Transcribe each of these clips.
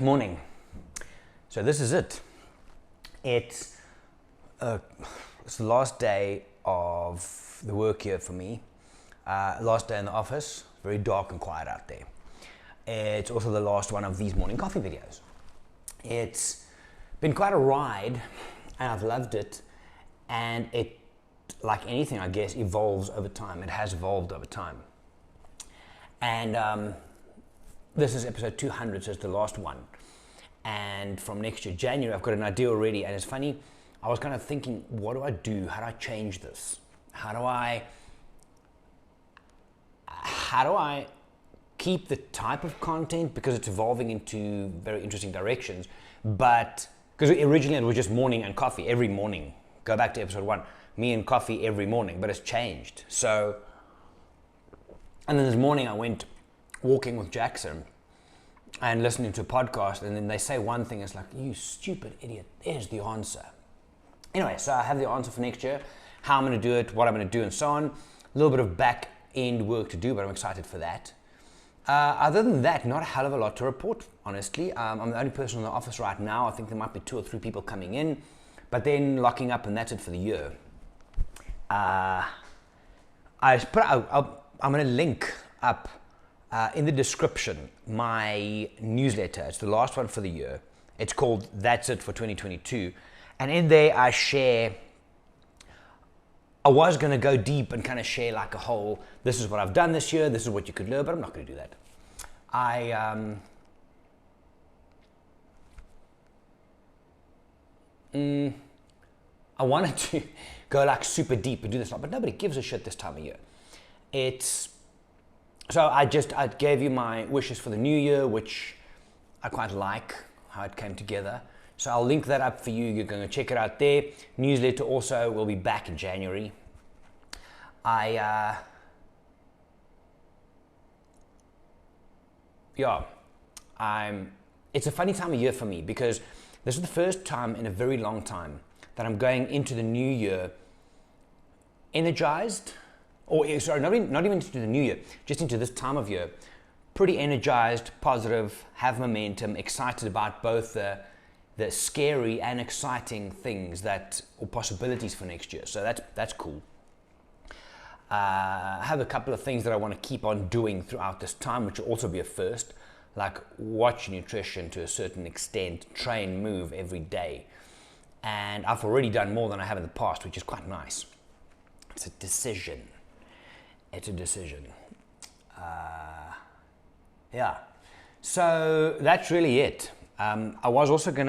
Morning. So this is it. It's the last day of the work year for me. Last day in the office. Very dark and quiet out there. It's also the last one of these morning coffee videos. It's been quite a ride, and I've loved it. And it, like anything, I guess, evolves over time. It has evolved over time. And this is episode 200, so it's the last one. And from next year, January, I've got an idea already. And it's funny, I was kind of thinking, what do I do? How do I change this? How do I keep the type of content, because it's evolving into very interesting directions, but because originally it was just morning and coffee every morning. Go back to episode 1, me and coffee every morning, but it's changed. So, and then this morning I went walking with Jackson and listening to a podcast, and then they say one thing, it's like, you stupid idiot, there's the answer. Anyway, so I have the answer for next year, how I'm going to do it, what I'm going to do, and so on. A little bit of back-end work to do, but I'm excited for that. Other than that, not a hell of a lot to report, honestly. I'm the only person in the office right now. I think there might be 2 or 3 people coming in, but then locking up, and that's it for the year. I'm going to link up in the description my newsletter. It's the last one for the year. It's called That's It for 2022. And in there I share, I was going to go deep and kind of share like a whole, this is what I've done this year, this is what you could learn, but I'm not going to do that. I wanted to go like super deep and do this, but nobody gives a shit this time of year. So I gave you my wishes for the new year, which I quite like how it came together. So I'll link that up for you. You're going to check it out there. Newsletter also will be back in January. It's a funny time of year for me, because this is the first time in a very long time that I'm going into the new year energized. Or sorry, not even into the new year, just into this time of year, pretty energized, positive, have momentum, excited about both the scary and exciting things or possibilities for next year. So that's cool. I have a couple of things that I want to keep on doing throughout this time, which will also be a first, like watch nutrition to a certain extent, train, move every day. And I've already done more than I have in the past, which is quite nice. It's a decision. Yeah. So that's really it. I was also going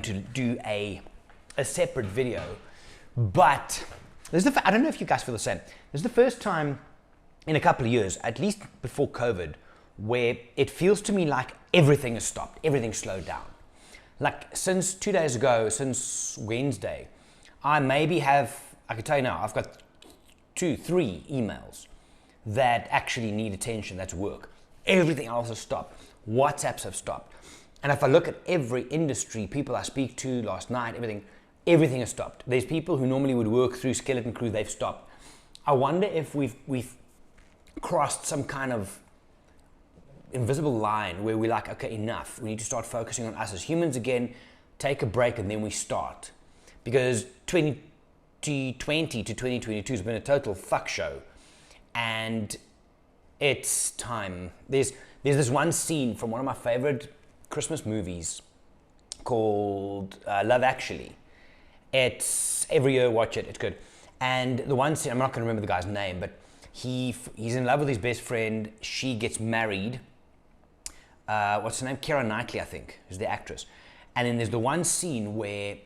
to do a separate video, but I don't know if you guys feel the same. This is the first time in a couple of years, at least before COVID, where it feels to me like everything has stopped, everything slowed down. Like since 2 days ago, since Wednesday, I can tell you now, I've got 2, 3 emails that actually need attention, that's work. Everything else has stopped. WhatsApps have stopped. And if I look at every industry, people I speak to last night, everything has stopped. There's people who normally would work through Skeleton Crew, they've stopped. I wonder if we've crossed some kind of invisible line where we're like, okay, enough. We need to start focusing on us as humans again, take a break, and then we start. Because 2020 to 2022 has been a total fuck show, and it's time. There's this one scene from one of my favorite Christmas movies called Love Actually. It's every year watch it, it's good. And the one scene, I'm not going to remember the guy's name, but he's in love with his best friend. She gets married. What's her name? Keira Knightley, I think, is the actress. And then there's the one scene where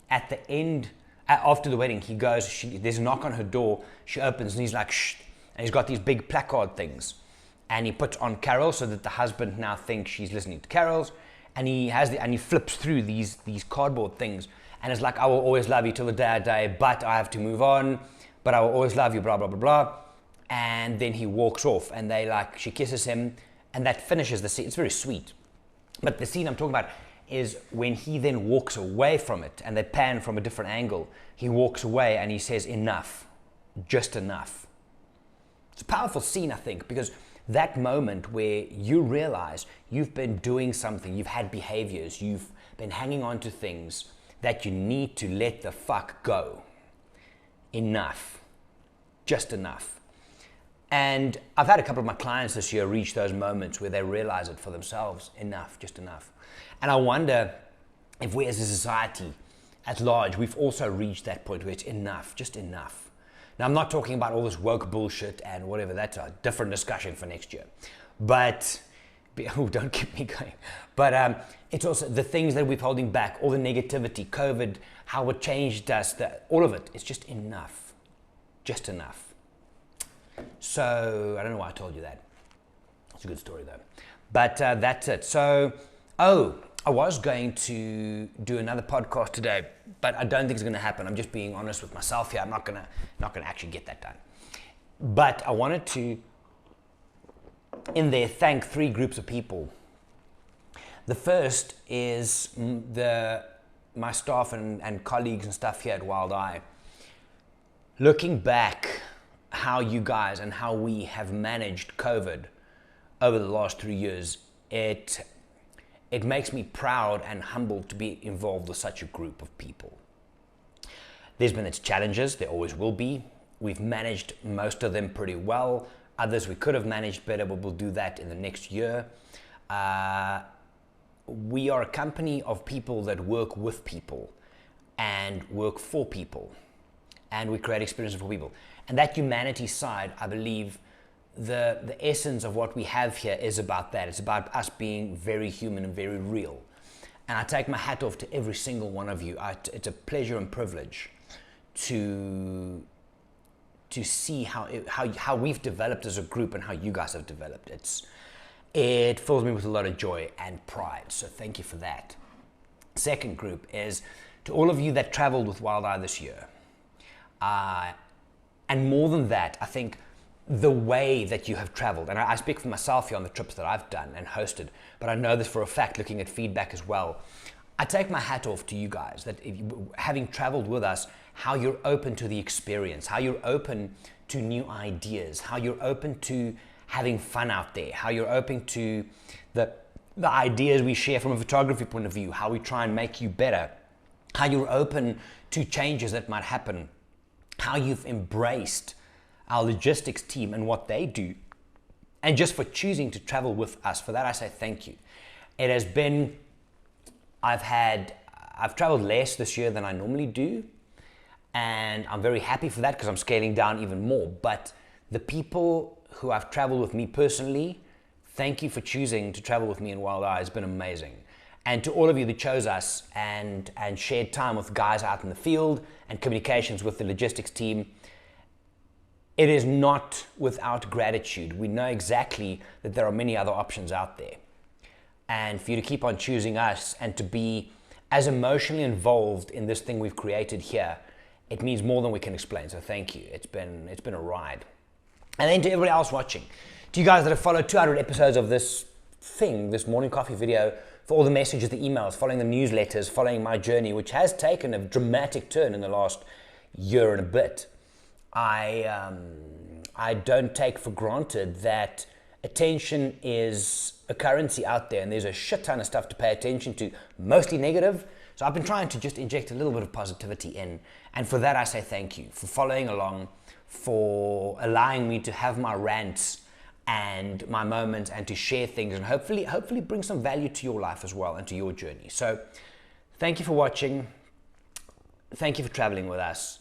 at the end, after the wedding, he goes, there's a knock on her door, she opens, and he's like, shh, and he's got these big placard things, and he puts on carols so that the husband now thinks she's listening to carols, and he flips through these cardboard things, and it's like, I will always love you till the day I die, but I have to move on, but I will always love you, blah, blah, blah, blah, and then he walks off, and she kisses him, and that finishes the scene. It's very sweet, but the scene I'm talking about is when he then walks away from it, and they pan from a different angle. He walks away and he says, enough, just enough. It's a powerful scene, I think, because that moment where you realize you've been doing something, you've had behaviors, you've been hanging on to things that you need to let the fuck go. Enough. Just enough. And I've had a couple of my clients this year reach those moments where they realize it for themselves. Enough, just enough. And I wonder if we as a society at large, we've also reached that point where it's enough, just enough. Now, I'm not talking about all this woke bullshit and whatever, that's a different discussion for next year. But, oh, don't keep me going. But it's also the things that we're holding back, all the negativity, COVID, how it changed us, all of it. It's just enough, just enough. So, I don't know why I told you that. It's a good story though. But that's it. So, I was going to do another podcast today, but I don't think it's going to happen. I'm just being honest with myself here. I'm not going to actually get that done. But I wanted to, in there, thank 3 groups of people. The first is my staff and colleagues and stuff here at Wild Eye. Looking back, how you guys and how we have managed COVID over the last 3 years, it makes me proud and humbled to be involved with such a group of people. There's been its challenges, there always will be. We've managed most of them pretty well. Others we could have managed better, but we'll do that in the next year. We are a company of people that work with people and work for people. And we create experiences for people. And that humanity side, I believe, the essence of what we have here is about that. It's about us being very human and very real. And I take my hat off to every single one of you. It's a pleasure and privilege to see how we've developed as a group and how you guys have developed. It fills me with a lot of joy and pride. So thank you for that. Second group is to all of you that traveled with Wild Eye this year. And more than that, I think the way that you have traveled, and I speak for myself here on the trips that I've done and hosted, but I know this for a fact looking at feedback as well. I take my hat off to you guys that having traveled with us, how you're open to the experience, how you're open to new ideas, how you're open to having fun out there, how you're open to the ideas we share from a photography point of view, how we try and make you better, how you're open to changes that might happen, how you've embraced our logistics team and what they do, and just for choosing to travel with us. For that, I say thank you. It has been, I've traveled less this year than I normally do, and I'm very happy for that because I'm scaling down even more. But the people who I've traveled with me personally, thank you for choosing to travel with me in Wild Eye. It's been amazing. And to all of you that chose us and shared time with guys out in the field and communications with the logistics team, it is not without gratitude. We know exactly that there are many other options out there. And for you to keep on choosing us and to be as emotionally involved in this thing we've created here, it means more than we can explain. So thank you. It's been a ride. And then to everybody else watching, to you guys that have followed 200 episodes of this morning coffee video, for all the messages, the emails, following the newsletters, following my journey, which has taken a dramatic turn in the last year and a bit. I don't take for granted that attention is a currency out there and there's a shit ton of stuff to pay attention to, mostly negative. So I've been trying to just inject a little bit of positivity in. And for that, I say thank you for following along, for allowing me to have my rants and my moments and to share things and hopefully bring some value to your life as well and to your journey. So thank you for watching. Thank you for traveling with us.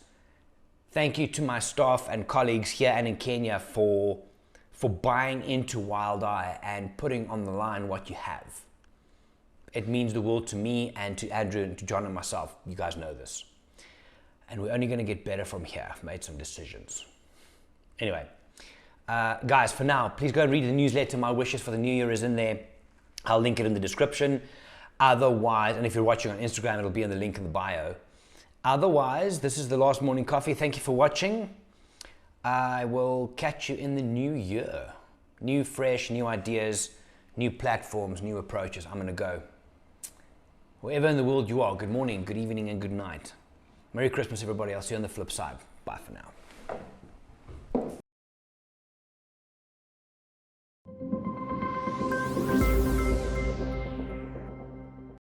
Thank you to my staff and colleagues here and in Kenya for buying into Wild Eye and putting on the line what you have. It means the world to me and to Andrew and to John and myself. You guys know this. And we're only going to get better from here. I've made some decisions. Anyway, guys, for now, please go and read the newsletter. My wishes for the new year is in there. I'll link it in the description. Otherwise, and if you're watching on Instagram, it'll be in the link in the bio. Otherwise, this is the last morning coffee. Thank you for watching. I will catch you in the new year. New, fresh, new ideas, new platforms, new approaches. I'm going to go. Wherever in the world you are, good morning, good evening, and good night. Merry Christmas, everybody. I'll see you on the flip side. Bye for now.